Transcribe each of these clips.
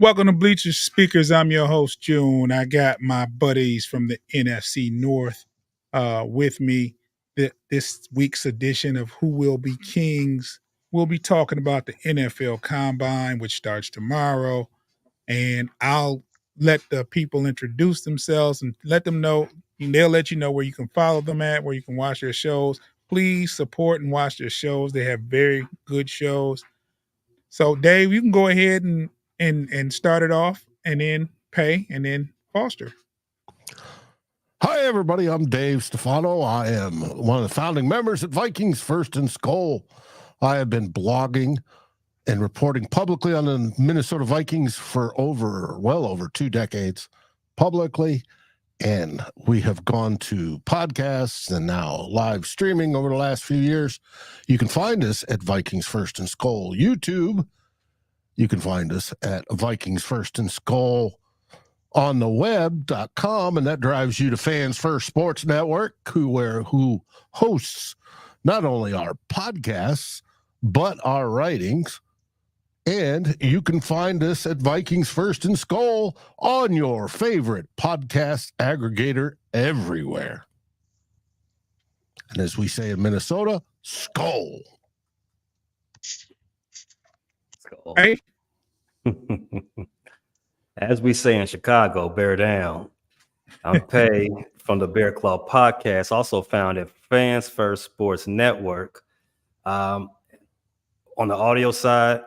Welcome to Bleachers Speakers. I'm your host, June. I got my buddies from the NFC North with me. This week's edition of Who Will Be Kings. We'll be talking about the NFL Combine, which starts tomorrow. And I'll let the people introduce themselves and let them know. And they'll let you know where you can follow them at, where you can watch their shows. Please support and watch their shows. They have very good shows. So Dave, you can go ahead and start it off, and then Pay, and then Foster. Hi, everybody. I'm Dave Stefano. I am one of the founding members at Vikings First and Skol. I have been blogging and reporting publicly on the Minnesota Vikings for well over 2 decades publicly. And we have gone to podcasts and now live streaming over the last few years. You can find us at Vikings First and Skol YouTube. You can find us at Vikings First and Skol on the web.com, and that drives you to Fans First Sports Network, who hosts not only our podcasts, but our writings. And you can find us at Vikings First and Skol on your favorite podcast aggregator everywhere. And as we say in Minnesota, Skol. Skol. Hey, As we say in Chicago, bear down. I'm Pay from the Bear Claw podcast, also found at Fans First Sports Network. On the audio side,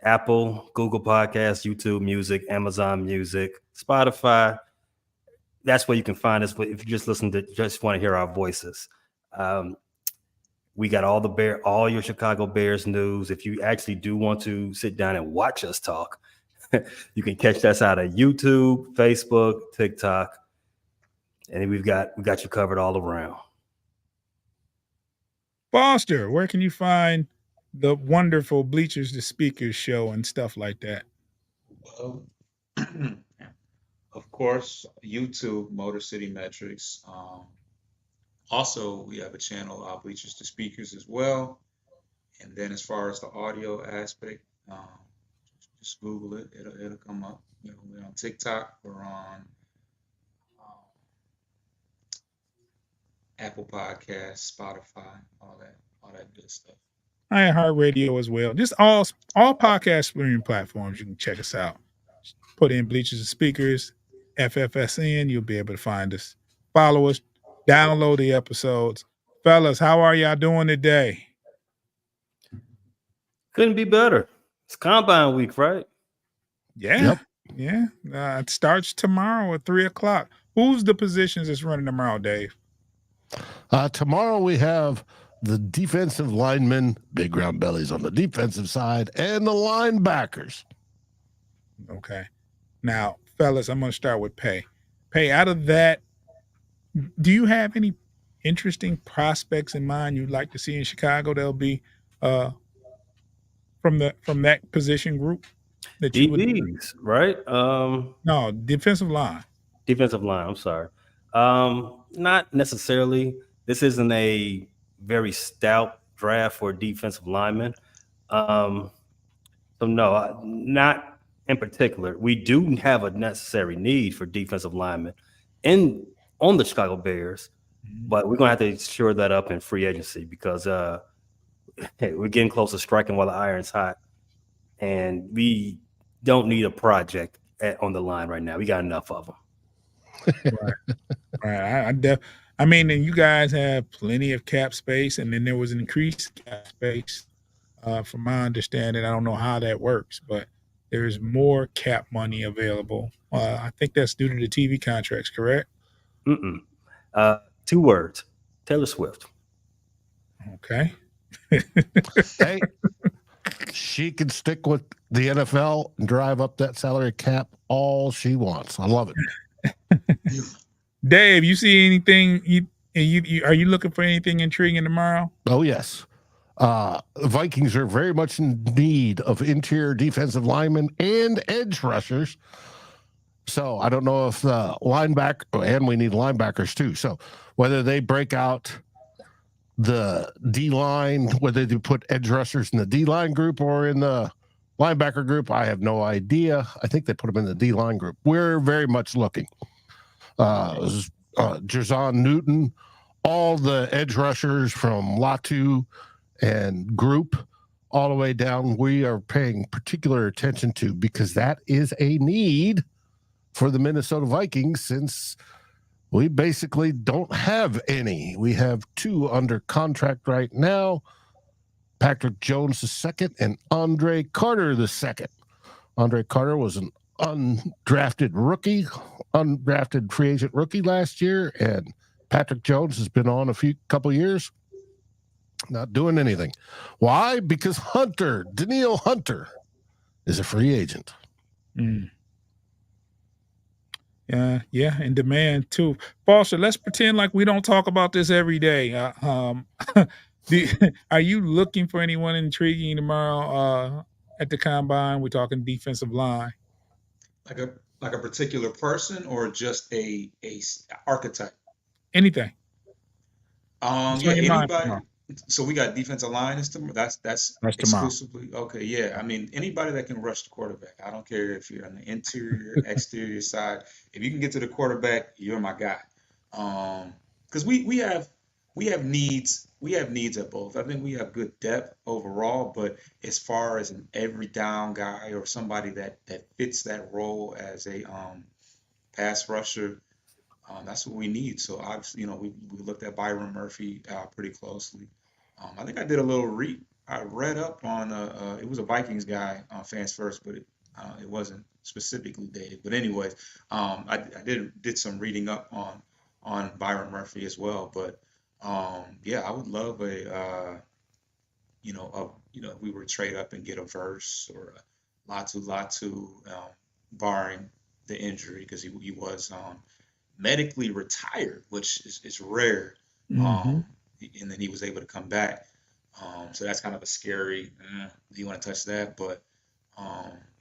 Apple, Google Podcasts, YouTube Music, Amazon Music, Spotify. That's where you can find us. But if you just want to hear our voices, we got all your Chicago Bears news. If you actually do want to sit down and watch us talk, you can catch us out of YouTube, Facebook, TikTok, and we got you covered all around. Foster, where can you find the wonderful Bleachers to Speakers show and stuff like that? Well, of course, YouTube, Motor City Metrics. Also, we have a channel, Bleachers to Speakers as well. And then as far as the audio aspect, just Google it. It'll come up. We're on TikTok. We're on Apple Podcasts, Spotify, all that good stuff. iHeartRadio as well. Just all podcast streaming platforms. You can check us out. Put in Bleachers to Speakers, FFSN. You'll be able to find us. Follow us. Download the episodes. Fellas, how are y'all doing today? Couldn't be better. It's Combine week, right? Yeah. Yep. Yeah. It starts tomorrow at 3:00. Who's the positions that's running tomorrow, Dave? Tomorrow we have the defensive linemen, big round bellies on the defensive side, and the linebackers. Okay. Now, fellas, I'm going to start with Pay. Pay, out of that, do you have any interesting prospects in mind you'd like to see in Chicago that'll be from that position group? That you DBs, right? No, defensive line. Defensive line, I'm sorry. Not necessarily. This isn't a very stout draft for defensive linemen. So no, not in particular. We do have a necessary need for defensive linemen on the Chicago Bears, but we're gonna have to shore that up in free agency because we're getting close to striking while the iron's hot, and we don't need a project on the line right now. We got enough of them. Right. I mean, and you guys have plenty of cap space, and then there was an increased cap space. From my understanding, I don't know how that works, but there's more cap money available. I think that's due to the TV contracts, correct? 2 words: Taylor Swift. Okay. Hey, she can stick with the NFL and drive up that salary cap all she wants. I love it. Dave, you see anything? Are you looking for anything intriguing tomorrow? Oh, yes. The Vikings are very much in need of interior defensive linemen and edge rushers. So I don't know if the linebacker, and we need linebackers too. So whether they break out the D line, whether they put edge rushers in the D line group or in the Linebacker group, I have no idea. I think they put him in the D-line group. We're very much looking. Jerzon Newton, all the edge rushers from Latu and group all the way down, we are paying particular attention to, because that is a need for the Minnesota Vikings, since we basically don't have any. We have 2 under contract right now, Patrick Jones II and Andre Carter II. Andre Carter was an undrafted free agent rookie last year, and Patrick Jones has been on a couple years, not doing anything. Why? Because Danielle Hunter, is a free agent. Yeah, in demand too. Foster, let's pretend like we don't talk about this every day. Are you looking for anyone intriguing tomorrow at the combine? We're talking defensive line. Like a particular person, or just a archetype? Anything. Yeah, anybody. So we got defensive line is tomorrow. That's tomorrow. Exclusively. Okay, yeah. I mean, anybody that can rush the quarterback. I don't care if you're on the interior, exterior side. If you can get to the quarterback, you're my guy. Because we have needs. We have needs at both. I think we have good depth overall, but as far as an every down guy or somebody that fits that role as a pass rusher, that's what we need. So obviously, we looked at Byron Murphy pretty closely. I think I did a little I read up on it was a Vikings guy on Fans First, but it wasn't specifically Dave. But anyways, I did some reading up on Byron Murphy as well. But yeah, I would love if we were to trade up and get a Verse or a Latu, barring the injury, because he was medically retired, which is rare. And then he was able to come back. So that's kind of a scary, do you want to touch that? But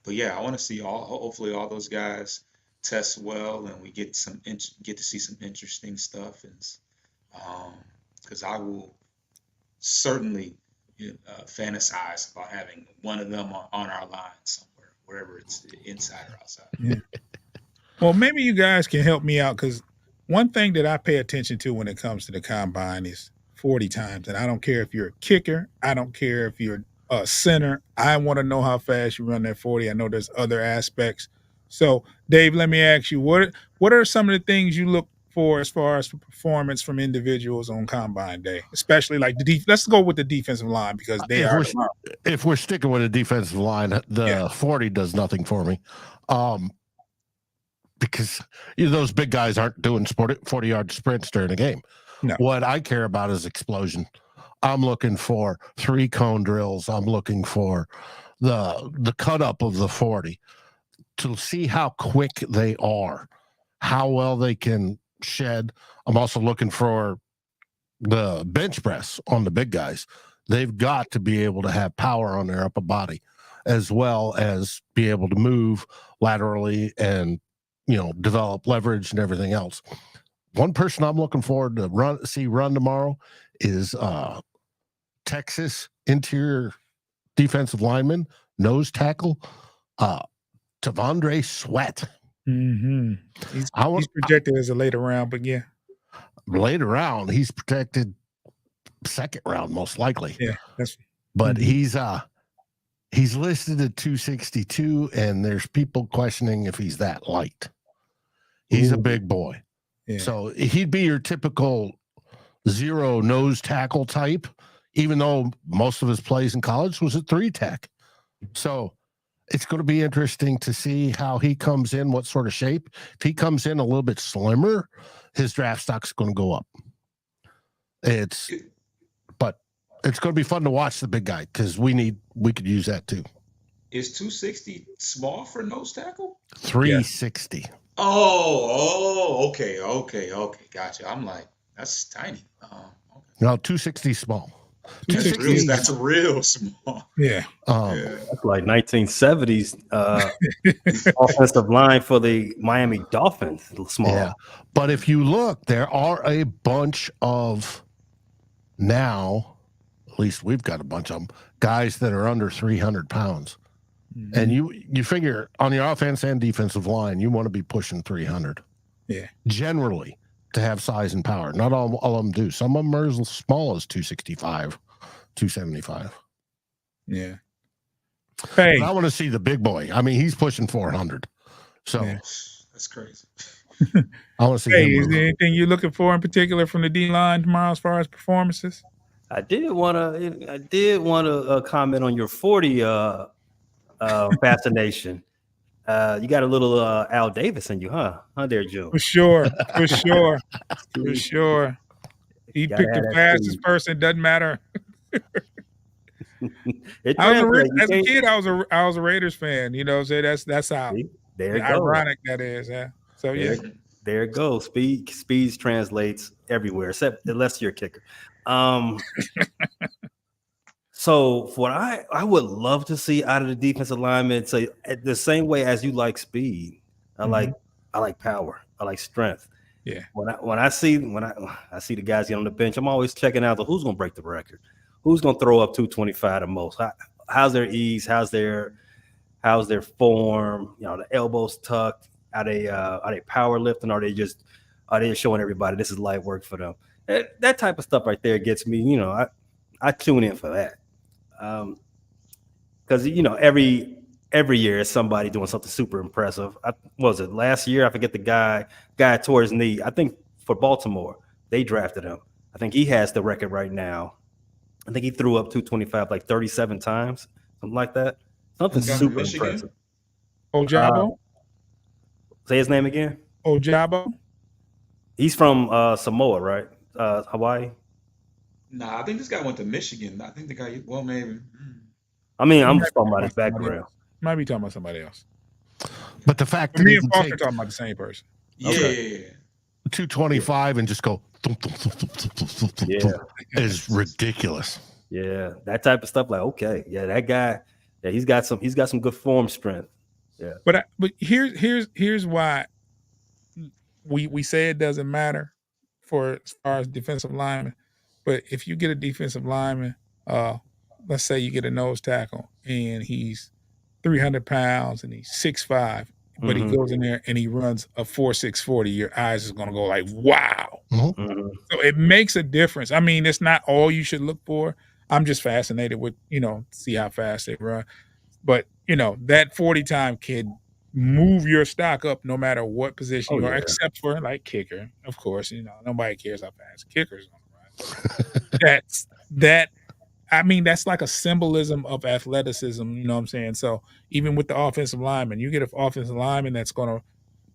yeah, I want to see hopefully all those guys test well, and we get to see some interesting stuff. And because I will certainly fantasize about having one of them on our line somewhere, wherever it's inside or outside. Yeah. Well, maybe you guys can help me out, because one thing that I pay attention to when it comes to the combine is 40 times. And I don't care if you're a kicker. I don't care if you're a center. I want to know how fast you run that 40. I know there's other aspects. So, Dave, let me ask you, what are some of the things you look for as far as performance from individuals on combine day, especially like let's go with the defensive line, because they if we're sticking with the defensive line, the 40 does nothing for me. Because those big guys aren't doing 40-yard sprints during the game. No. What I care about is explosion. I'm looking for 3-cone drills. I'm looking for the cut up of the 40 to see how quick they are, how well they can shed. I'm also looking for the bench press on the big guys. They've got to be able to have power on their upper body, as well as be able to move laterally and develop leverage and everything else. One person I'm looking forward to run tomorrow is Texas interior defensive lineman, nose tackle, Tavondre Sweat. He's projected as a later round, but yeah. Later round, he's projected second round, most likely. Yeah, but he's listed at 262, and there's people questioning if he's that light. He's a big boy. Yeah. So he'd be your typical zero nose tackle type, even though most of his plays in college was at 3-tech. So it's going to be interesting to see how he comes in, what sort of shape. If he comes in a little bit slimmer, his draft stock's going to go up. But it's going to be fun to watch the big guy, because we could use that too. Is 260 small for nose tackle? 360. Yeah. Oh, okay. Gotcha. I'm like, that's tiny. Okay. No, 260 small. That's real small. Yeah. That's like 1970s offensive line for the Miami Dolphins. Small. Yeah. But if you look, there are a bunch of now, at least we've got a bunch of them, guys that are under 300 pounds And you figure on your offense and defensive line, you want to be pushing 300. Yeah. Generally, to have size and power. Not all of them do. Some of them are as small as 265, 275. Yeah. Hey, But I want to see the big boy. I mean, he's pushing 400. So Yeah. That's crazy. I want to see hey, him is move. there anything you're looking for in particular from the D line tomorrow as far as performances? I did want to comment on your 40 fascination. You got a little Al Davis in you, huh? Huh, there, Joe. For sure. For sure. For sure. He Gotta picked have the that fastest speed. person. Doesn't matter. It I was translates. You as a can't- kid. I was a Raiders fan. You know, what I'm saying that's how See? There it goes. ironic that is. Yeah. So yeah. There it goes. Speed translates everywhere, except unless you're a kicker. So what I would love to see out of the defensive linemen, say the same way as you like speed, I like power, I like strength. Yeah. When I see the guys get on the bench, I'm always checking out who's going to break the record, who's going to throw up 225 the most. How's their ease? How's their form? You know, the elbows tucked. Are they power lifting? Are they just showing everybody this is light work for them? That type of stuff right there gets me. You know, I tune in for that. Because you know every year is somebody doing something super impressive. What was it last year? I forget the guy tore his knee. I think for Baltimore they drafted him. I think he has the record right now. I think he threw up 225 like 37 times, something like that. Something From super Michigan? impressive. Ojabo. Say his name again. Ojabo. He's from Samoa, right? Hawaii. Nah, I think this guy went to Michigan. I think the guy, well, maybe. I mean, I'm might just talking be about his somebody background. else. Might be talking about somebody else. But the fact But that me he and can Faulkner take talking about the same person. Yeah, Okay. yeah. 225 and just go thump, thump, thump, thump, thump, thump, thump, thump, Yeah. thump is ridiculous. Yeah, that type of stuff. Like, okay, yeah, that guy, yeah, he's got some good form strength. Yeah. But here's why we say it doesn't matter for as far as defensive linemen. But if you get a defensive lineman, let's say you get a nose tackle and he's 300 pounds and he's 6'5", but he goes in there and he runs a 4.6 40, your eyes is gonna go like, wow. Mhm. So it makes a difference. I mean, it's not all you should look for. I'm just fascinated with, see how fast they run. But, that 40 time kid move your stock up no matter what position Oh, you are, yeah. except for like kicker. Of course, nobody cares how fast kicker's gonna run. That's like a symbolism of athleticism, you know what I'm saying? So even with the offensive lineman, you get an offensive lineman that's gonna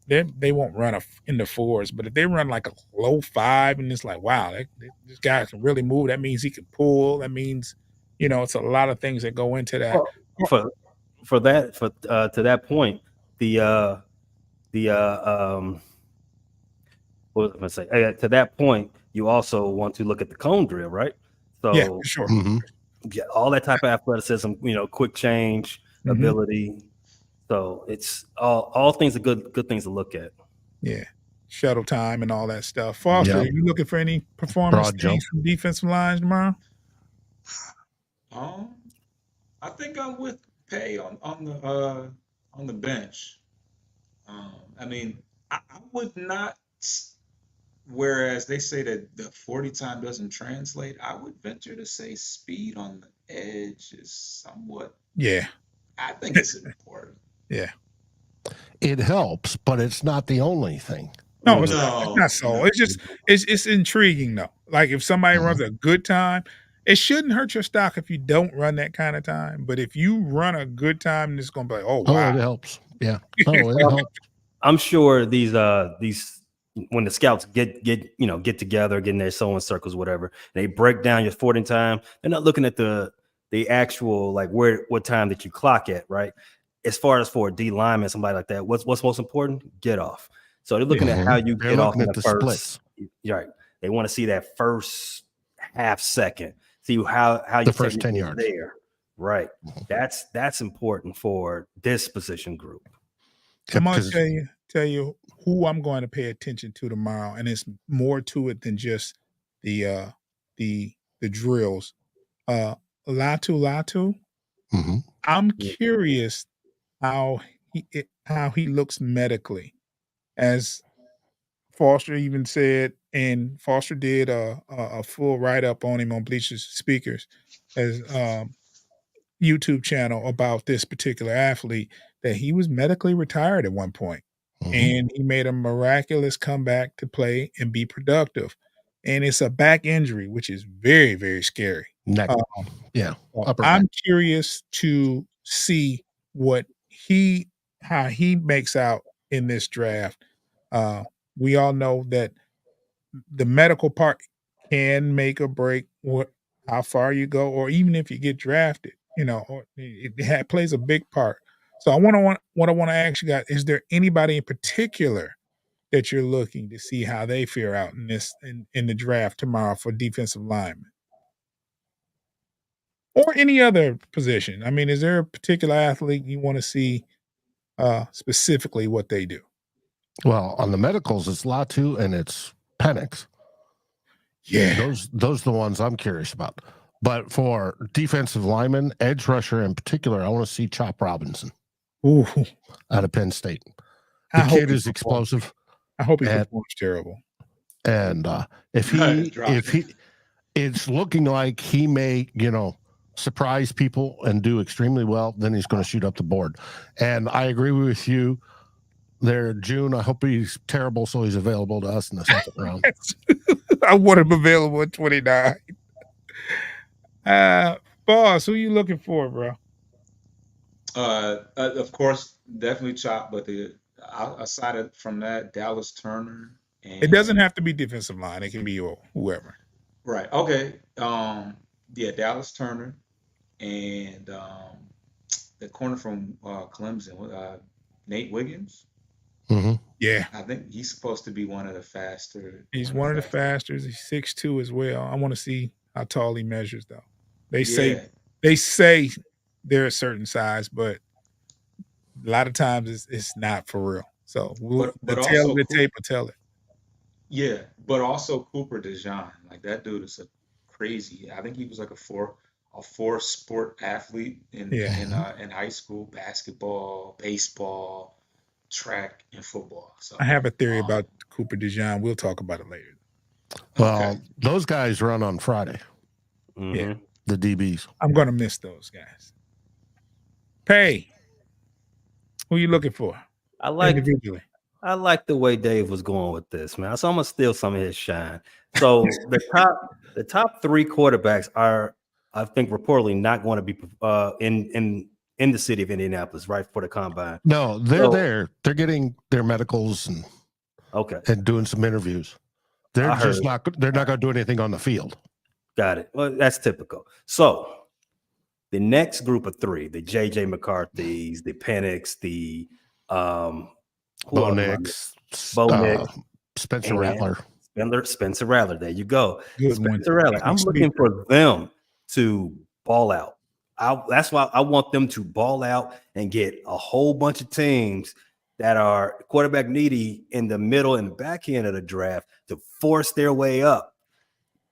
they won't run in the fours, but if they run like a low 5 and it's like, wow, this guy can really move, that means he can pull. That means, it's a lot of things that go into that. Well, for to that point, what was I going to say? To that point, you also want to look at the cone drill, right? So Yeah, for sure. yeah, all that type of athleticism, quick change Mhm. ability. So it's all things are good things to look at. Yeah. Shuttle time and all that stuff. Foster, Yeah. are you looking for any performance Broad things from defensive lines tomorrow? I think I'm with Pay on the bench. I mean, I would not. Whereas they say that the 40 time doesn't translate, I would venture to say speed on the edge is somewhat. Yeah. I think it's important. Yeah. It helps, but it's not the only thing. No, it's No, not so. no. It's just it's intriguing though. Like if somebody runs a good time, it shouldn't hurt your stock if you don't run that kind of time. But if you run a good time, it's gonna be like, oh Oh, wow. it helps. Yeah. Oh, it helps. I'm sure these when the scouts get together, get in their sewing circles, whatever, they break down your 40 time. They're not looking at the actual like what time that you clock at, right? As far as for a D lineman, somebody like that, what's most important? Get off. So they're looking at how you They're get off looking in at the the first. splits. Right. They want to see that first half second. See how you The first 10 technically yards. there. Right. That's important for this position group. I'm gonna 'Cause- tell you who I'm going to pay attention to tomorrow, and it's more to it than just the drills. Latu, Mhm. I'm curious how he looks medically, as Foster even said, and Foster did a full write up on him on Bleachers Speakers as YouTube channel about this particular athlete, that he was medically retired at one point, and he made a miraculous comeback to play and be productive. And it's a back injury, which is very, very scary. Neck. Um, Yeah. well, Upper I'm back. curious to see how he makes out in this draft. Uh, we all know that the medical part can make or break how far you go, or even if you get drafted. Or plays a big part. So what I want to ask you guys: is there anybody in particular that you're looking to see how they fare out in the draft tomorrow for defensive linemen? Or any other position. I mean, is there a particular athlete you want to see specifically what they do? Well, on the medicals, it's Latu and it's Penix. Yeah. Those are the ones I'm curious about. But for defensive linemen, edge rusher in particular, I want to see Chop Robinson Ooh. out of Penn State. I The hope kid he is performs. explosive. I hope he And- performs terrible. And if he, it's looking like he may, surprise people and do extremely well, then he's going to shoot up the board. And I agree with you there, June. I hope he's terrible so he's available to us in the second round. I want him available at 29. Boss, who you looking for, bro? Of course, definitely Chop, but aside from that, Dallas Turner. And, It doesn't have to be defensive line. It can be whoever. Right. Okay. Yeah, Dallas Turner and the corner from Clemson, Nate Wiggins. Mm-hmm. Yeah. I think he's supposed to be one of the faster. He's one of the fastest. He's 6'2" as well. I want to see how tall he measures, though. They say they're a certain size, but a lot of times it's not for real. So the tail of the tape will tell it. Yeah, but also Cooper DeJean, like that dude is a crazy. I think he was like a four sport athlete in high school: basketball, baseball, track, and football. So I have a theory about Cooper DeJean. We'll talk about it later. Well, those guys run on Friday. Mhm. Yeah. The DBs. I'm gonna miss those guys. Pay. Who you looking for? I like Individually. the way Dave was going with this, man. So I'm gonna steal some of his shine. So the top three quarterbacks are, I think, reportedly not going to be in the city of Indianapolis, right, for the combine. No, they're there. They're getting their medicals and doing some interviews. They're just not. They're not going to do anything on the field. Got it. Well, that's typical. So the next group of three, the JJ McCarthy's, the Penix, the Bo Nix, Spencer Rattler. Spencer Rattler. There you go. Good Spencer Rattler. I'm looking for them to ball out. That's why I want them to ball out and get a whole bunch of teams that are quarterback needy in the middle and back end of the draft to force their way up.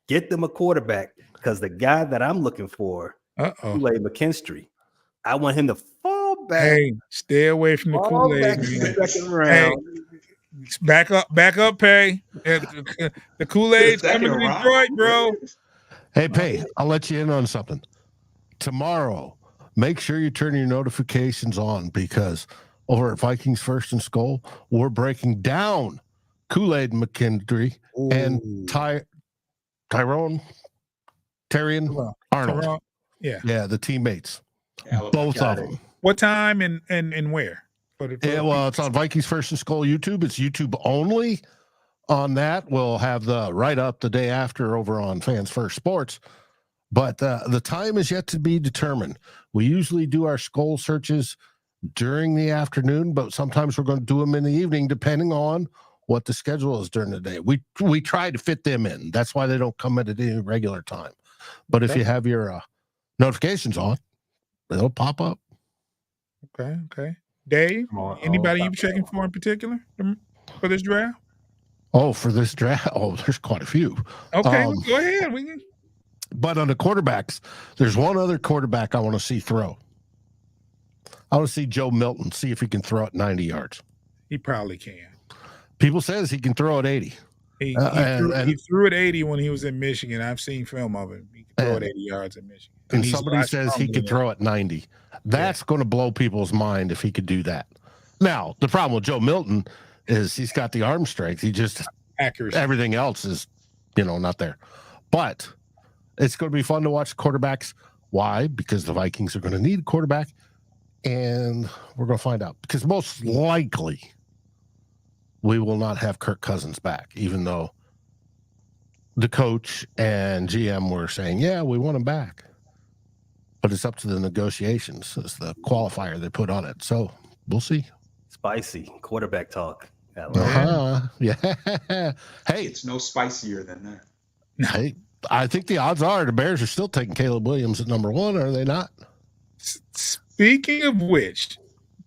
Get them a quarterback, because the guy that I'm looking for, Kool-Aid McKinstry, I want him to fall back. Hey, stay away from the Kool-Aid. Second round. Hey, back up, Pay. The Kool-Aid's coming to Detroit, bro. Hey, Pay, I'll let you in on something. Tomorrow, make sure you turn your notifications on, because over at Vikings First and Skull, we're breaking down Kool-Aid McKinstry and Tyrion Arnold. Yeah, the teammates. Both of them. What time and where? Well, it's on Vikings First and Skull YouTube. It's YouTube only. On that, we'll have the write-up the day after over on Fans First Sports. But the time is yet to be determined. We usually do our Skull searches during the afternoon, but sometimes we're going to do them in the evening, depending on what the schedule is during the day. We try to fit them in. That's why they don't come at any regular time. But if you have your notifications on, it'll pop up. Okay. Dave, anybody you checking for in particular for this draft? Oh, for this draft? Oh, there's quite a few. Okay, go ahead. But on the quarterbacks, there's one other quarterback I want to see throw. I want to see Joe Milton, see if he can throw it 90 yards. He probably can. People says he can throw it 80. He And threw it 80 when he was in Michigan. I've seen film of him. He can throw it 80 yards in Michigan. And he's a somebody lot says he stronger could than throw it 90. That's going to blow people's mind if he could do that. Now, the problem with Joe Milton is he's got the arm strength. He just accuracy. everything else is, not there. But it's going to be fun to watch quarterbacks. Why? Because the Vikings are going to need a quarterback, and we're going to find out. Because most likely we will not have Kirk Cousins back, even though the coach and GM were saying, yeah, we want him back. But it's up to the negotiations. It's the qualifier they put on it. So we'll see. Spicy quarterback talk. Yeah. Hey, It's no spicier than that. hey, I think the odds are the Bears are still taking Caleb Williams at number 1, are they not? Speaking of which,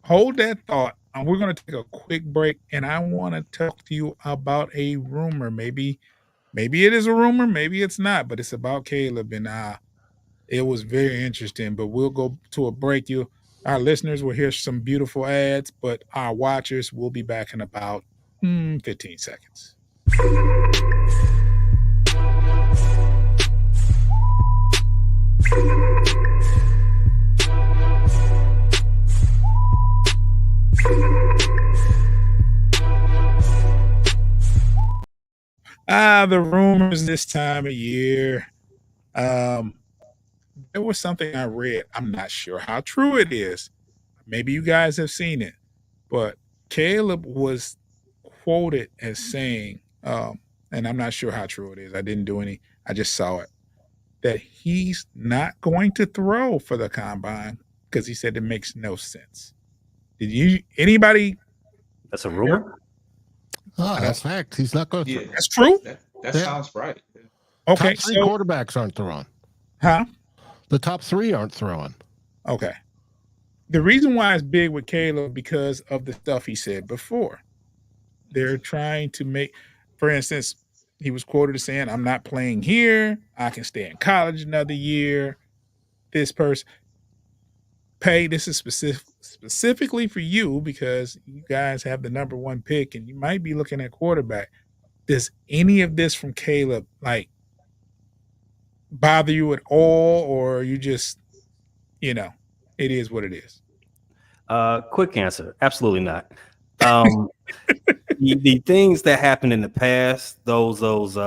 hold that thought. We're going to take a quick break, and I want to talk to you about a rumor. Maybe it is a rumor, maybe it's not, but it's about Caleb, and it was very interesting. But we'll go to a break. Our listeners will hear some beautiful ads, but our watchers will be back in about 15 seconds. The rumors this time of year. There was something I read. I'm not sure how true it is. Maybe you guys have seen it, but Caleb was quoted as saying, and I'm not sure how true it is. I didn't do any. I just saw it, that he's not going to throw for the combine because he said it makes no sense. Anybody? That's a rumor? That's fact. He's not going to. Yeah, That's true? that sounds right. Okay. Top 3 quarterbacks aren't throwing. Huh? The top 3 aren't throwing. Okay. The reason why it's big with Caleb because of the stuff he said before. They're trying to make, for instance, he was quoted as saying, I'm not playing here. I can stay in college another year. This person. Pay, this is specifically for you because you guys have the number 1 pick and you might be looking at quarterback. Does any of this from Caleb bother you at all, or you just, it is what it is? Quick answer. Absolutely not. The things that happened in the past, those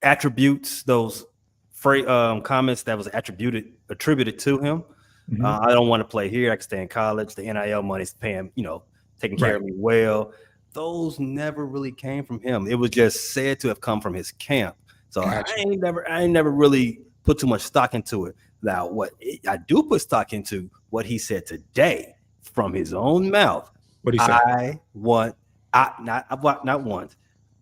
attributes, those comments that was attributed to him. Mhm. I don't want to play here. I can stay in college. The NIL money's paying, taking care of me well. Those never really came from him. It was just said to have come from his camp. So Gotcha. I ain't never really put too much stock into it. Now, I do put stock into what he said today from his own mouth. What he said?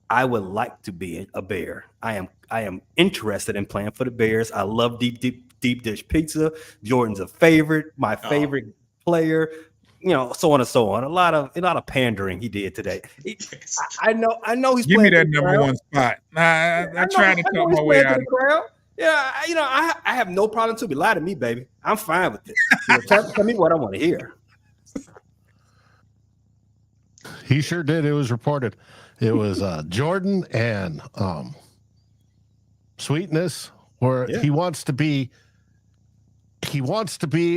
I would like to be a Bear. I am interested in playing for the Bears. I love deep dish pizza. Jordan's a favorite, my favorite player. So on and so on. A lot of pandering he did today. I know he's Give me playing that number 1 spot. I tried to cut my way out of it. Yeah, I have no problem to be lie to me, baby. I'm fine with it. Tell me what I want to hear. He sure did. It was reported. It was Jordan and Sweetness, where he wants to be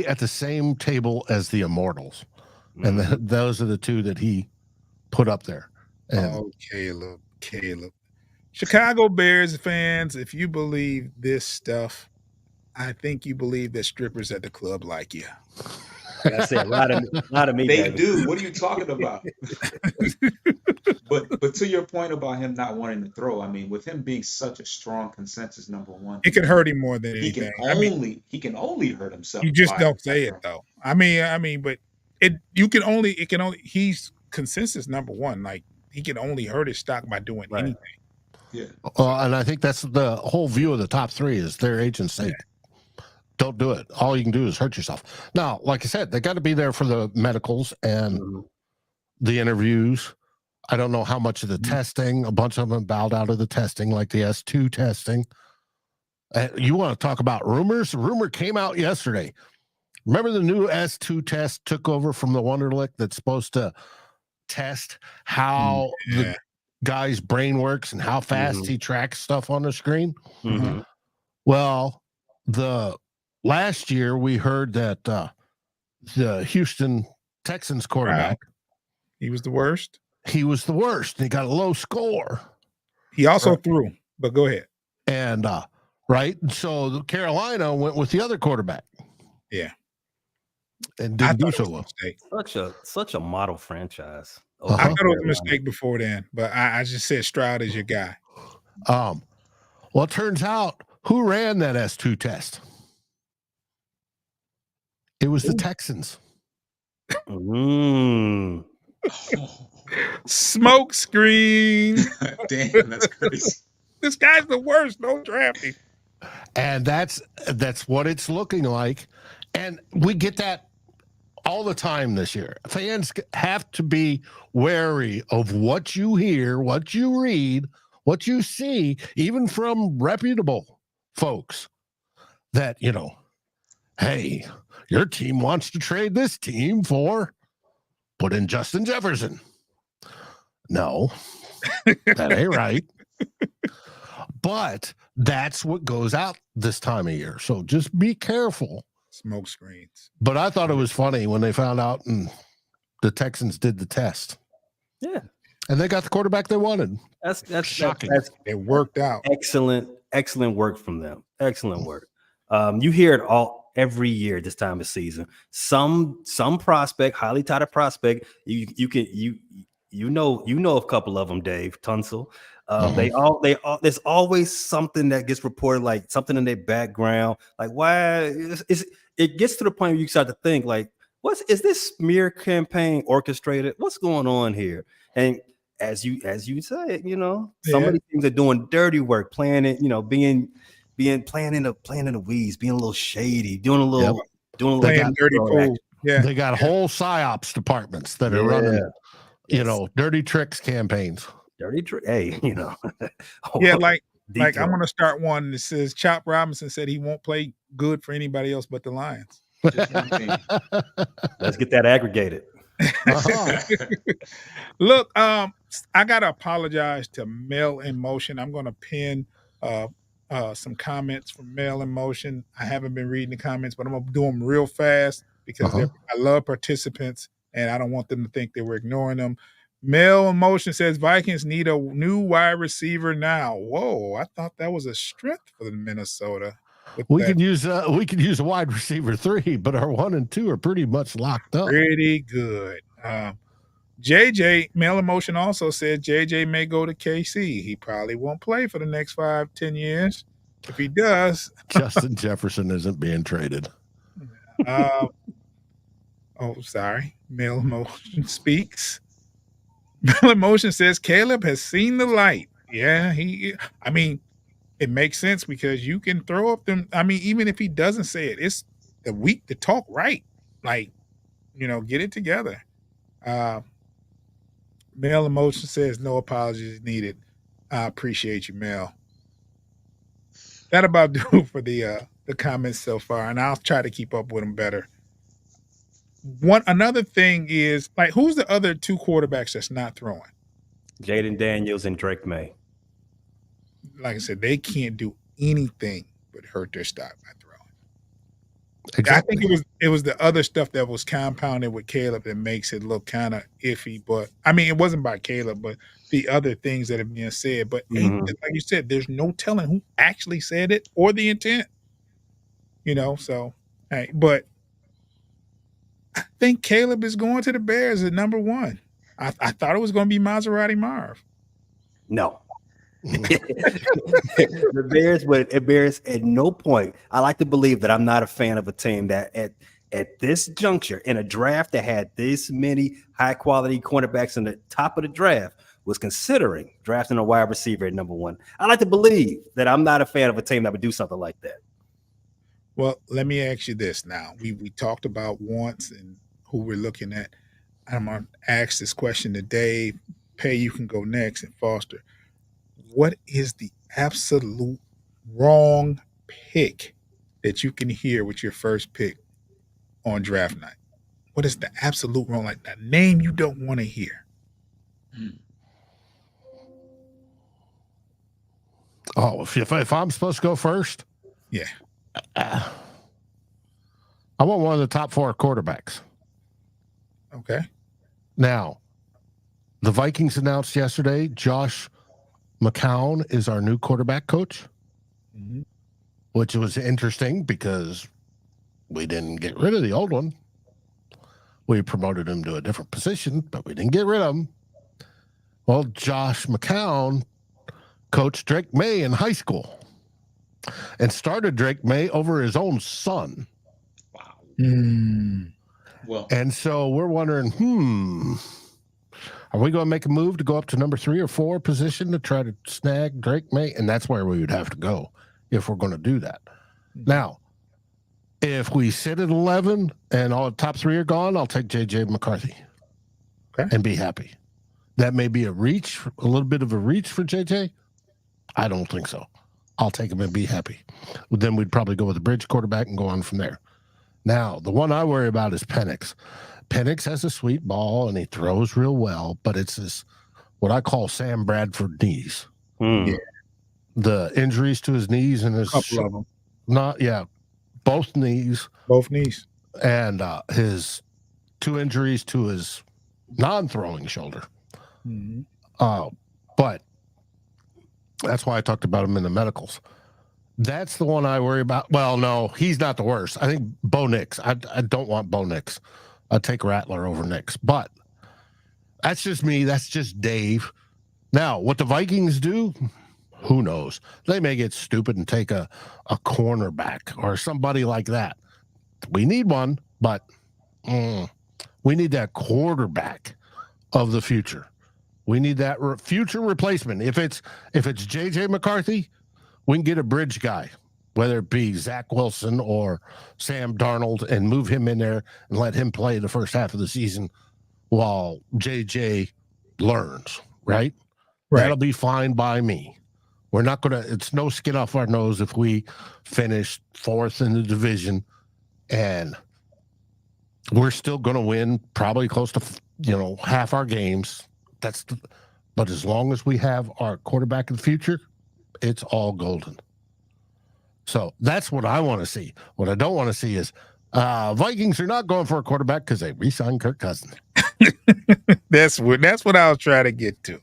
at the same table as the Immortals. And those are the 2 that he put up there. And Caleb. Chicago Bears fans, if you believe this stuff, I think you believe that strippers at the club like you. That's it. A lot of me. They baby. do. What are you talking about? But to your point about him not wanting to throw, with him being such a strong consensus number 1, It can hurt him more than he anything. he can only hurt himself. You just by don't say it though. But he's consensus number 1. Like he can only hurt his stock by doing anything. Yeah. and I think that's the whole view of the top 3 is their agents say, don't do it. All you can do is hurt yourself. Now, like I said, they got to be there for the medicals and the interviews. I don't know how much of the testing. A bunch of them bowed out of the testing, like the S2 testing. You want to talk about rumors? A rumor came out yesterday. Remember the new S2 test took over from the Wonderlic that's supposed to test how Yeah. the guy's brain works and how fast he tracks stuff on the screen? Mhm. Well, the last year we heard that the Houston Texans quarterback, He was the worst. he was the worst. And he got a low score. He also threw, but go ahead. And right. And so the Carolina went with the other quarterback. Yeah. And I didn't thought do it so was a well. mistake. Such a model franchise. Uh-huh. I thought it was a mistake before then, but I just said Stroud is your guy. Well, it turns out who ran that S2 test? It was the Texans. Mm. Smoke screen. Damn, that's crazy. This guy's the worst. Don't draft him. And that's what it's looking like. And we get that all the time this year. Fans have to be wary of what you hear, what you read, what you see, even from reputable folks that, hey, your team wants to trade this team for put in Justin Jefferson. No, that ain't right. But that's what goes out this time of year. So just be careful. Smoke screens. But I thought it was funny when they found out and the Texans did the test. Yeah. And they got the quarterback they wanted. That's Shocking. It worked out. Excellent work from them. Excellent work. You hear it every year this time of season. Some prospect, highly touted prospect. You know a couple of them, Dave Tunsil. There's always something that gets reported, like something in their background. Like why it gets to the point where you start to think like, is this smear campaign orchestrated? What's going on here? And as you said, some of these things are doing dirty work, playing it, playing in the weeds, being a little shady, doing a little playing dirty pool. Yeah, they got whole psyops departments that are running, dirty tricks campaigns. Dirty trick. Hey, yeah, like I'm gonna start one that says Chop Robinson said he won't play good for anybody else but the Lions. Just one thing. Let's get that aggregated. Look, I gotta apologize to Mel in Motion. I'm gonna pin some comments from Mel in Motion. I haven't been reading the comments, but I'm gonna do them real fast because I love participants and I don't want them to think that we're ignoring them. Mel in Motion says Vikings need a new wide receiver now. Whoa, I thought that was a strength for the Minnesota. We could use a wide receiver 3, but our 1 and 2 are pretty much locked up. Pretty good. JJ, Mel Emotion also said JJ may go to KC. He probably won't play for the next 5-10 years. If he does, Justin Jefferson isn't being traded. Sorry. Mel Emotion speaks. Mel Emotion says Caleb has seen the light. Yeah, it makes sense because you can throw up them. Even if he doesn't say it, it's the week to talk right. Like, get it together. Male Emotion says no apologies needed. I appreciate you, Mel. That about do for the comments so far, and I'll try to keep up with them better. Another thing is, like, who's the other 2 quarterbacks that's not throwing? Jaden Daniels and Drake May. Like I said, they can't do anything but hurt their stock by throwing. Exactly. I think it was the other stuff that was compounded with Caleb that makes it look kind of iffy. But it wasn't by Caleb, but the other things that are being said. But like you said, there's no telling who actually said it or the intent. So hey, but I think Caleb is going to the Bears at number 1. I thought it was going to be Maserati Marv. No. The Bears at no point. I like to believe that I'm not a fan of a team that at this juncture in a draft that had this many high quality cornerbacks in the top of the draft was considering drafting a wide receiver at number 1. I like to believe that I'm not a fan of a team that would do something like that. Well, let me ask you this now. We talked about wants and who we're looking at. I'm going to ask this question to Dave. Pay, you can go next, and Foster. What is the absolute wrong pick that you can hear with your first pick? on draft night? What is the absolute wrong? Like that name you don't want to hear. Oh, if I'm supposed to go first, Yeah. I want one of the top 4 quarterbacks. Okay. Now, the Vikings announced yesterday Josh McCown is our new quarterback coach, Mhm. which was interesting because we didn't get rid of the old one. We promoted him to a different position, but we didn't get rid of him. Well, Josh McCown coached Drake May in high school and started Drake May over his own son. Wow. Mm. Well, And so we're wondering, are we going to make a move to go up to number 3 or 4 position to try to snag Drake May? And that's where we would have to go if we're going to do that. Now, if we sit at 11 and all the top 3 are gone, I'll take J.J. McCarthy and be happy. That may be a reach, a little bit of a reach for J.J. I don't think so. I'll take him and be happy. Then we'd probably go with a bridge quarterback and go on from there. Now, the one I worry about is Penix. Penix has a sweet ball and he throws real well, but it's this what I call Sam Bradford knees. Yeah. The injuries to his knees and his Couple of them. both knees, Both knees. and his 2 injuries to his non-throwing shoulder. Mm-hmm. But that's why I talked about him in the medicals. That's the one I worry about. Well, no, he's not the worst. I think Bo Nix. I don't want Bo Nix. I'd take Rattler over Nix. But that's just me. That's just Dave. Now, what the Vikings do, who knows? They may get stupid and take a cornerback or somebody like that. We need one, but we need that quarterback of the future. We need that future replacement. If it's J.J. McCarthy, we can get a bridge guy, whether it be Zach Wilson or Sam Darnold, and move him in there and let him play the first half of the season while J.J. learns, right? That'll be fine by me. We're not going to – it's no skin off our nose if we finish 4th in the division and we're still going to win probably close to, half our games. But as long as we have our quarterback of the future, it's all golden. So that's what I want to see. What I don't want to see is Vikings are not going for a quarterback because they re-signed Kirk Cousins. That's what I was trying to get to.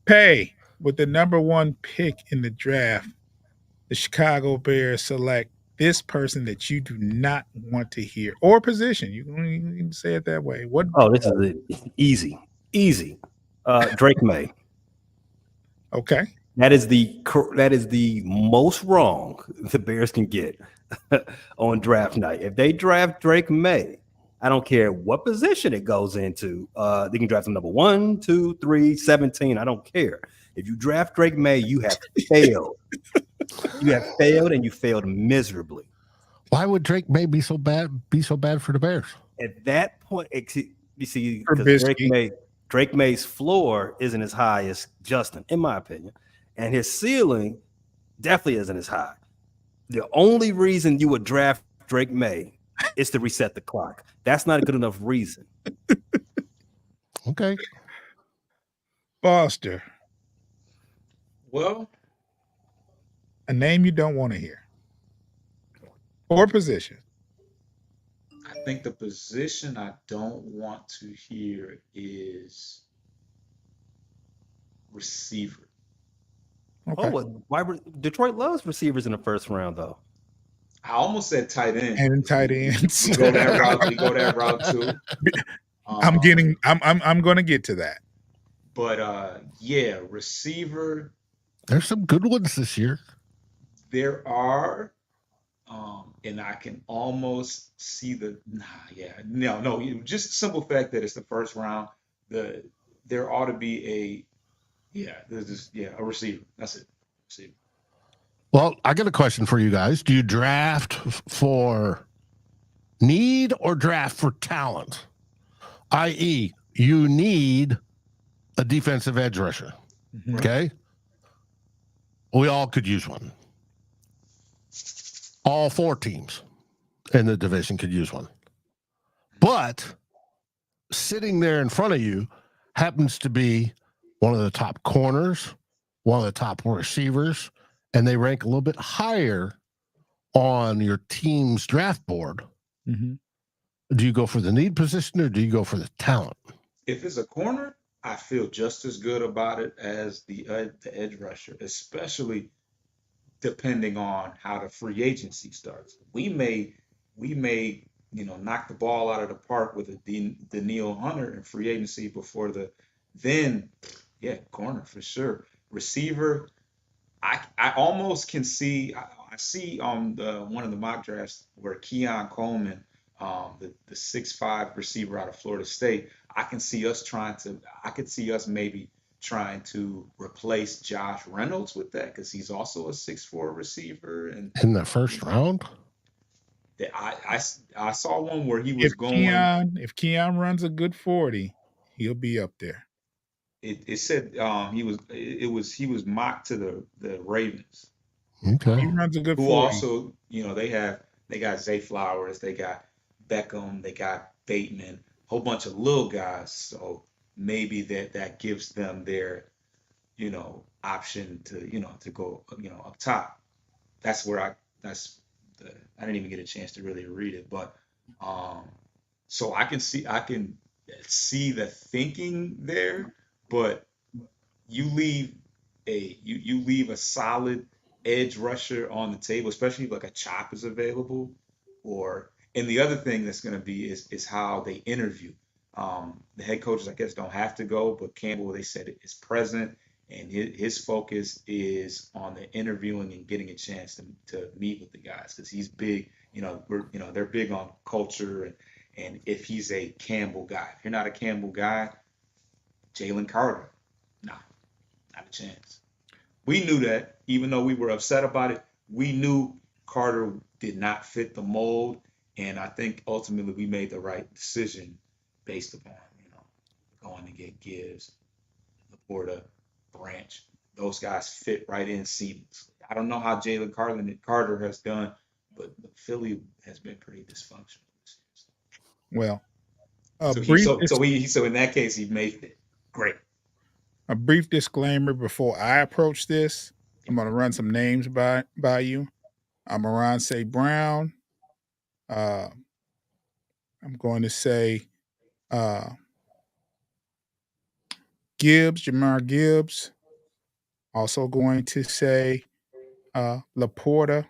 Pay, with the number 1 pick in the draft, the Chicago Bears select this person that you do not want to hear, or position. You can say it that way. What? Oh, this is easy. Drake May. Okay. That is the most wrong the Bears can get on draft night. If they draft Drake May, I don't care what position it goes into. They can draft him number 1, 2, 3, 17. I don't care. If you draft Drake May, you have failed. You have failed, and you failed miserably. Why would Drake May be so bad for the Bears? At that point, you see, because Drake May's floor isn't as high as Justin, in my opinion, and his ceiling definitely isn't as high. The only reason you would draft Drake May is to reset the clock. That's not a good enough reason. Okay. Foster. Well, a name you don't want to hear, or position. I think the position I don't want to hear is receiver. Okay. Oh, why Detroit loves receivers in the first round, though. I almost said tight end. And tight ends. We go that route too. I'm going to get to that. But yeah, receiver. There's some good ones this year. There are, and I can almost see just the simple fact that it's the first round. There ought to be a receiver. That's it. Receiver. Well, I got a question for you guys. Do you draft for need or draft for talent? I.e., you need a defensive edge rusher. Mm-hmm. Okay? We all could use one. All 4 teams in the division could use one. But sitting there in front of you happens to be one of the top corners, one of the top receivers, and they rank a little bit higher on your team's draft board. Mhm. Do you go for the need position or do you go for the talent? If it's a corner, I feel just as good about it as the edge rusher, especially depending on how the free agency starts. We may knock the ball out of the park with a Danielle Hunter in free agency before corner for sure. Receiver, I almost can see. I see on one of the mock drafts where Keon Coleman, the 6'5" receiver out of Florida State. I could see us maybe trying to replace Josh Reynolds with that because he's also a 6'4" receiver. And In the first round? I saw one where he was If Keon runs a good 40, he'll be up there. It said he was mocked to the Ravens. Okay. He runs a good Who 40. also, they got Zay Flowers, they got Beckham, they got Bateman, a whole bunch of little guys. So maybe that gives them their, option to go, up top. That's where I didn't even get a chance to really read it, but so I can see the thinking there, but you leave a solid edge rusher on the table, especially if like a chop is available, and the other thing that's going to be is how they interview. The head coaches, I guess, don't have to go, but Campbell, they said, is present, and his focus is on the interviewing and getting a chance to meet with the guys because he's big. They're big on culture, and if he's a Campbell guy, if you're not a Campbell guy, Jalen Carter, nah, not a chance. We knew that, even though we were upset about it, we knew Carter did not fit the mold, and I think ultimately we made the right decision based upon, going to get Gibbs, Laporta, Branch. Those guys fit right in seamlessly. I don't know how Jalen Carter has done, but Philly has been pretty dysfunctional this year. Well, so in that case, he made it great. A brief disclaimer before I approach this. I'm going to run some names by you. Amon-Ra St. Brown. I'm going to say Jahmyr Gibbs. Also going to say Laporta.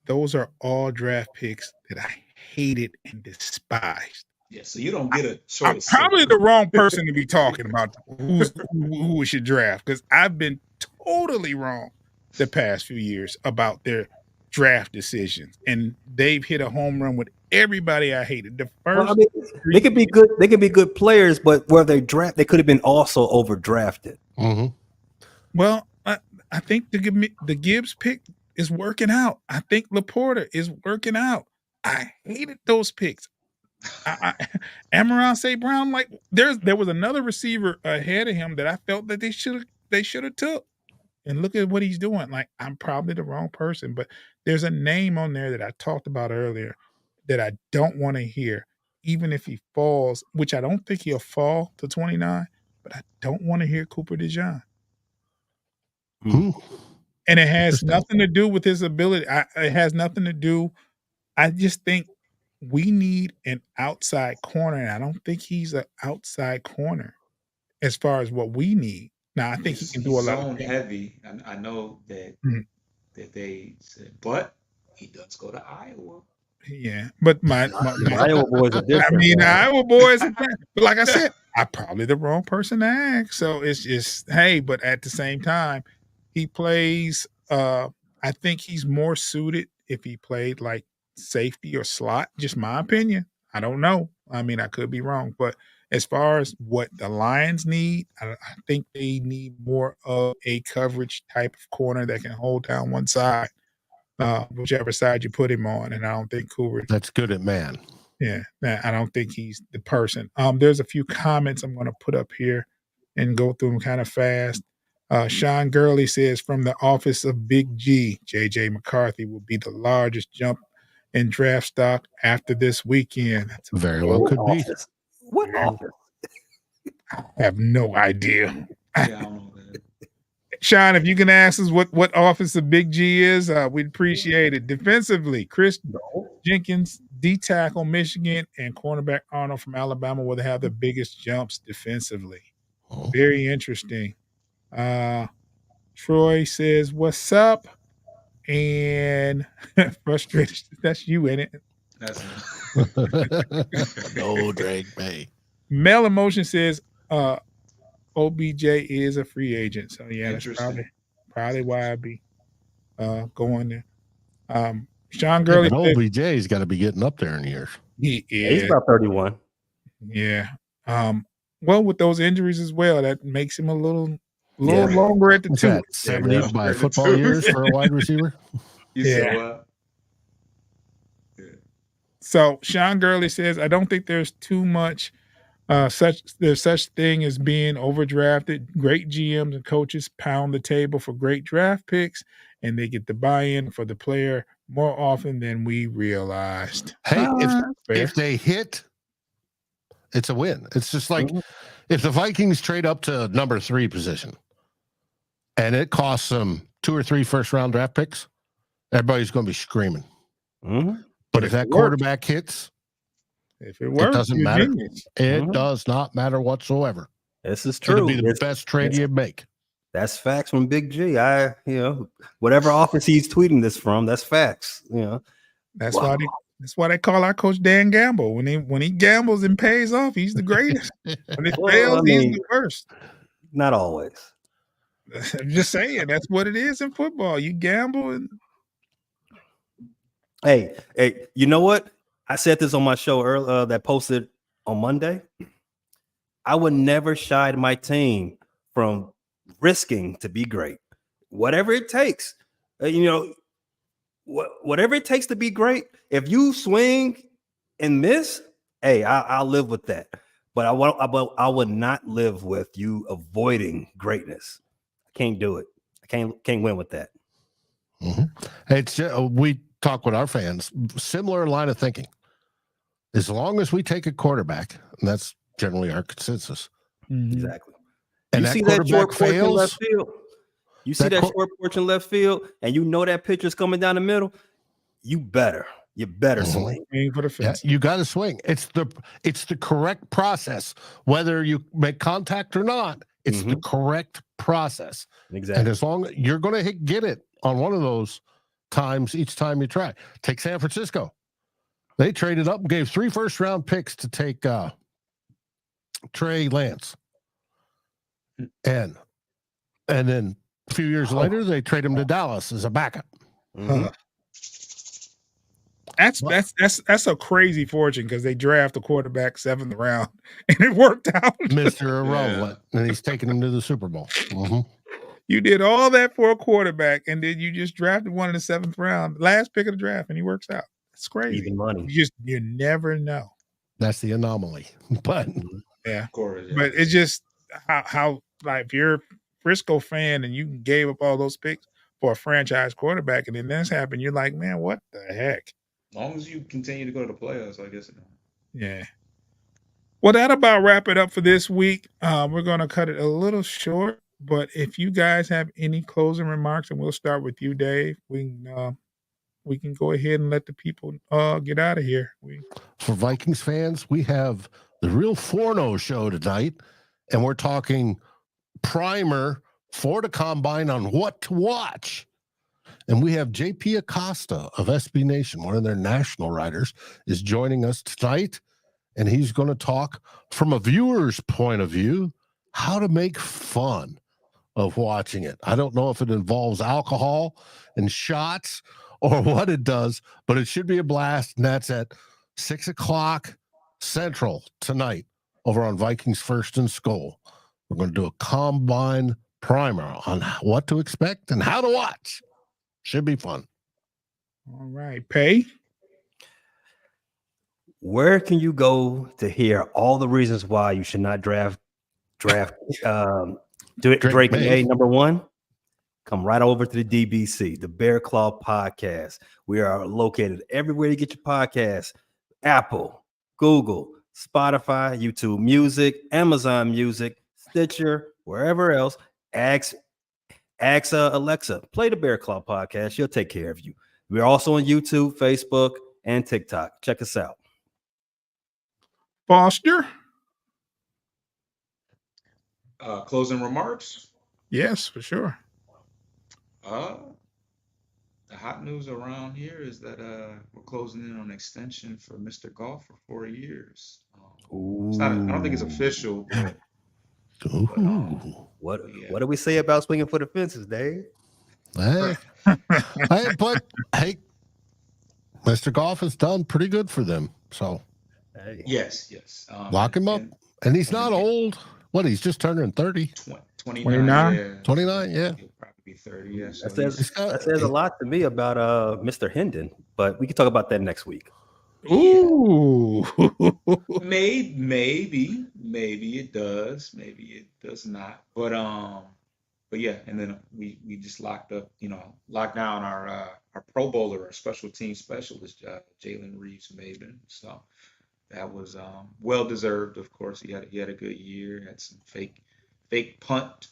Those are all draft picks that I hated and despised. Yeah, so you don't get a I'm choice. probably the wrong person to be talking about who we should draft because I've been totally wrong the past few years about their draft decisions, and they've hit a home run with everybody I hated. The first, they could be good. They could be good players, but where they could have been also overdrafted. Mm-hmm. Well, I think the Gibbs pick is working out. I think Laporta is working out. I hated those picks. Amon-Ra St. Brown, like there was another receiver ahead of him that I felt that they should have took. And look at what he's doing. Like, I'm probably the wrong person, but there's a name on there that I talked about earlier that I don't want to hear, even if he falls, which I don't think he'll fall to 29, but I don't want to hear Cooper DeJean. And it has nothing to do with his ability. It has nothing to do. I just think we need an outside corner, and I don't think he's an outside corner as far as what we need. Now, I think he can do a lot of zone things. heavy. I know that that they said, but he does go to Iowa. Yeah, but my Iowa boys are different. I mean, Iowa boys, but like I said, I'm probably the wrong person to ask. So it's just, hey, but at the same time, he plays. I think he's more suited if he played like safety or slot. Just my opinion. I don't know. I mean, I could be wrong, but as far as what the Lions need, I think they need more of a coverage type of corner that can hold down one side, whichever side you put him on. And I don't think Cooper. That's good at man. Yeah, I don't think he's the person. There's a few comments I'm going to put up here and go through them kind of fast. Sean Gurley says, from the office of Big G, J.J. McCarthy will be the largest jump in draft stock after this weekend. That's Very well could be. Office. What Yeah. office? I have no idea. Yeah, I don't know that. Sean, if you can ask us what office of Big G is, we'd appreciate it. Defensively, Chris No. Jenkins, D tackle Michigan, and cornerback Arnold from Alabama will have the biggest jumps defensively. Oh. Very interesting. Troy says, "What's up?" And frustrated. That's you in it. That's No, Drake May. Mel Emotion says, OBJ is a free agent. So yeah, that's Interesting. probably why I'd be going there. Sean Yeah, Gurley but says OBJ's got to be getting up there in years. he He's is. about 31. Yeah. Well, with those injuries as well, that makes him a little Yeah. longer at the What's two. that? 70 Yeah. by football years for a wide receiver? You Yeah. said what? Yeah. So Sean Gurley says, I don't think there's too much there's such thing as being overdrafted. Great GMs and coaches pound the table for great draft picks, and they get the buy-in for the player more often than we realized. Hey, Fair. if they hit, it's a win. It's just like Mhm. if the Vikings trade up to number 3 position and it costs them 2 or 3 first-round draft picks, everybody's going to be screaming. Mhm. But if that it works. quarterback hits, If it works, doesn't you're matter. genius. it Mhm. does not matter whatsoever. This is It'll true. be the It's- best trade it's- you make. That's facts from Big G. Whatever office he's tweeting this from, that's facts. That's Wow. why they call our coach Dan Gamble. When he gambles and pays off, he's the greatest. When it Well, fails, I he's mean- the worst. Not always. I'm just saying that's what it is in football. You gamble and Hey, you know what? I said this on my show earlier that posted on Monday. I would never shy my team from risking to be great. Whatever it takes. Whatever it takes to be great. If you swing and miss, hey, I'll live with that. But I would not live with you avoiding greatness. I can't do it. I can't win with that. It's we talk with our fans, similar line of thinking. As long as we take a quarterback, and that's generally our consensus, Exactly. and You that see that quarterback short porch in fails, left field. You see that short porch in left field, and you know that pitcher's coming down the middle. You better Mhm. swing. aim for the yeah, fence. you got to swing. It's the correct process, whether you make contact or not. It's the correct process, Exactly. and as long as you're going to get it on one of those times each time you try. Take San Francisco. They traded up and gave 3 first-round picks to take Trey Lance, and then a few years later they trade him to Dallas as a backup. Mhm. That's a crazy fortune because they draft a quarterback 7th round and it worked out. Mr. Irrelevant, and he's taking him to the Super Bowl. You did all that for a quarterback, and then you just drafted one in the 7th round, last pick of the draft, and he works out. It's crazy. Even money. You never know. That's the anomaly. But Yeah. Of course. Yeah. But it's just how like if you're a Frisco fan and you gave up all those picks for a franchise quarterback, and then this happened, you're like, man, what the heck? As long as you continue to go to the playoffs, I guess. Yeah. Well, that about wrap it up for this week. We're going to cut it a little short, but if you guys have any closing remarks, and we'll start with you, Dave, we can go ahead and let the people get out of here. for Vikings fans, we have the Real Forno show tonight, and we're talking primer for the combine on what to watch. And we have JP Acosta of SB Nation, one of their national writers, is joining us tonight. And he's going to talk from a viewer's point of view, how to make fun of watching it. I don't know if it involves alcohol and shots or what it does, but it should be a blast. And that's at 6:00 Central tonight over on Vikings First and Skol. We're going to do a combine primer on what to expect and how to watch. Should be fun. All right. Pay. Where can you go to hear all the reasons why you should not draft Drake May. May number 1? come right over to the DBC, the Bear Claw Podcast. We are located everywhere you get your podcasts: Apple, Google, Spotify, YouTube Music, Amazon Music, Stitcher, wherever else. Ask Alexa, play the Bear Claw Podcast. She'll take care of you. We're also on YouTube, Facebook, and TikTok. Check us out. Foster? Closing remarks. Yes, for sure. The hot news around here is that we're closing in on an extension for Mr. Golf for 4 years. It's not, I don't think it's official, but Ooh. What do we say about swinging for the fences, Dave? Hey, but hey, Mr. Golf has done pretty good for them. So Hey. yes. lock him up. And he's not old. What, he's just turning 30? 29. Yeah. 29, yeah. He'll probably be 30. Yeah. So That says a lot to me about Mr. Hendon, but we can talk about that next week. Ooh. maybe it does, maybe it does not. But yeah, and then we just locked down our Pro Bowler, our special team specialist, Jalen Reeves-Maybin. So that was well deserved. Of course, he had a good year. Had some fake punt,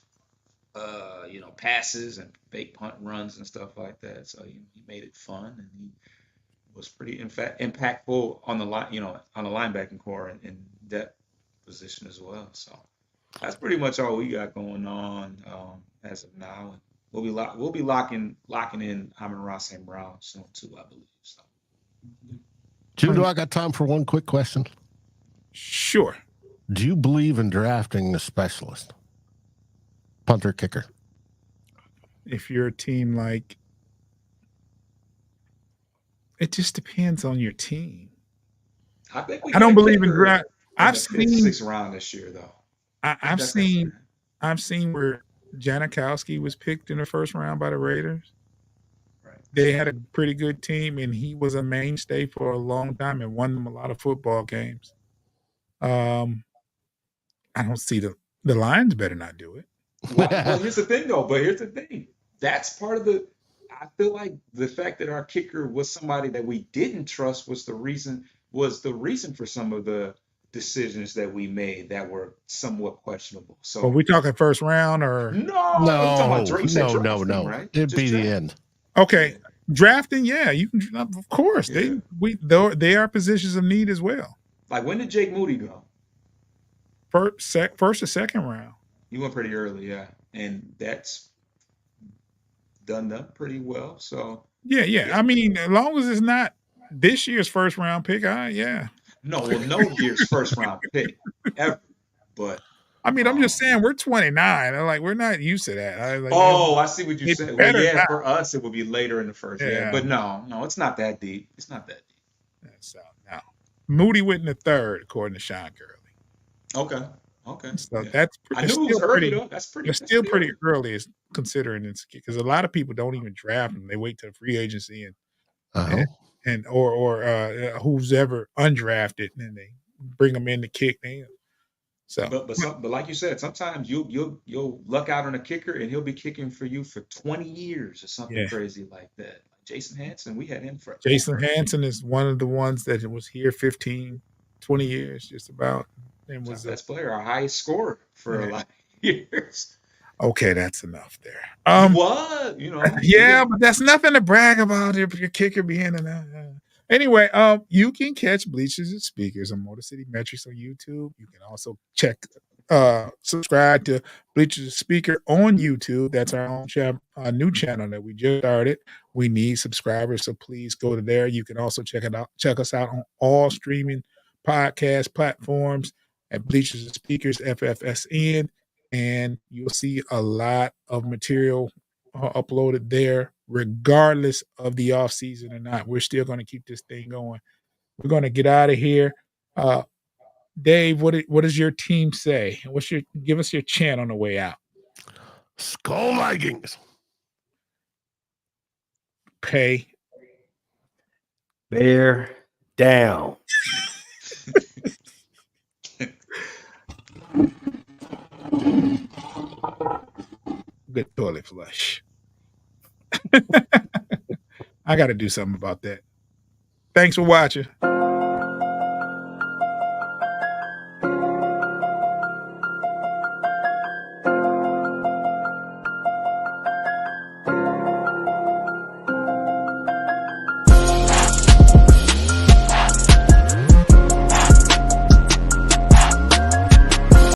passes and fake punt runs and stuff like that. So he made it fun, and he was pretty impactful on the line, on the linebacking core and depth position as well. So that's pretty much all we got going on as of now. And we'll be locking in Amon-Ra St. Brown soon too, I believe. So. Jim, do I got time for one quick question? Sure. Do you believe in drafting a specialist? Punter, kicker. If you're a team like, it just depends on your team. I think I don't believe in draft. I've seen 6th round this year though. I've seen where Janikowski was picked in the 1st round by the Raiders. Right. They had a pretty good team, and he was a mainstay for a long time and won them a lot of football games. I don't see the Lions better not do it. Well, here's the thing though. That's part of the. I feel like the fact that our kicker was somebody that we didn't trust was the reason for some of the decisions that we made that were somewhat questionable. So Are we talking 1st round or No. Right? It'd Just be the draft. end. okay? Drafting, yeah, you can. Of course, Yeah. they are positions of need as well. Like when did Jake Moody go? First or 2nd round. He went pretty early, yeah, and that's done pretty well. So Yeah. I mean, as long as it's not this year's 1st round pick, yeah. no year's 1st round pick ever. But I mean, I'm just saying we're 29. I'm like, we're not used to that. I see what you're It's saying. better Well, yeah, not. for us it would be later in the 1st. Yeah, Yeah. but no, it's not that deep. It's not that deep. So no, Moody went in the 3rd, according to Sean Gurley. Okay. So Yeah. that's I it's knew it was still early pretty. though. That's pretty. It's that's still pretty early. early, is considering it's because a lot of people don't even draft them. They wait till free agency Uh-huh. and who's ever undrafted, and then they bring them in to kick them. So, But like you said, sometimes you'll luck out on a kicker and he'll be kicking for you for 20 years or something Yeah. crazy like that. Like Jason Hanson, we had him for Jason Hanson is one of the ones that was here 15, 20 years, just about, and was best player, our highest scorer for a lot of years. okay. That's enough there. What? Yeah, but that's nothing to brag about if your kicker being Anyway, you can catch Bleachers and Speakers on Motor City Metrics on YouTube. You can also subscribe to Bleachers and Speaker on YouTube. That's our own new channel that we just started. We need subscribers, so please go to there. You can also check us out on all streaming podcast platforms at Bleachers and Speakers FFSN, and you'll see a lot of material uploaded there, regardless of the off season or not. We're still going to keep this thing going. We're going to get out of here. Dave, what does your team say? Give us your chant on the way out. Skull Vikings. Pay. Bear down. Good toilet flush. I got to do something about that. Thanks for watching.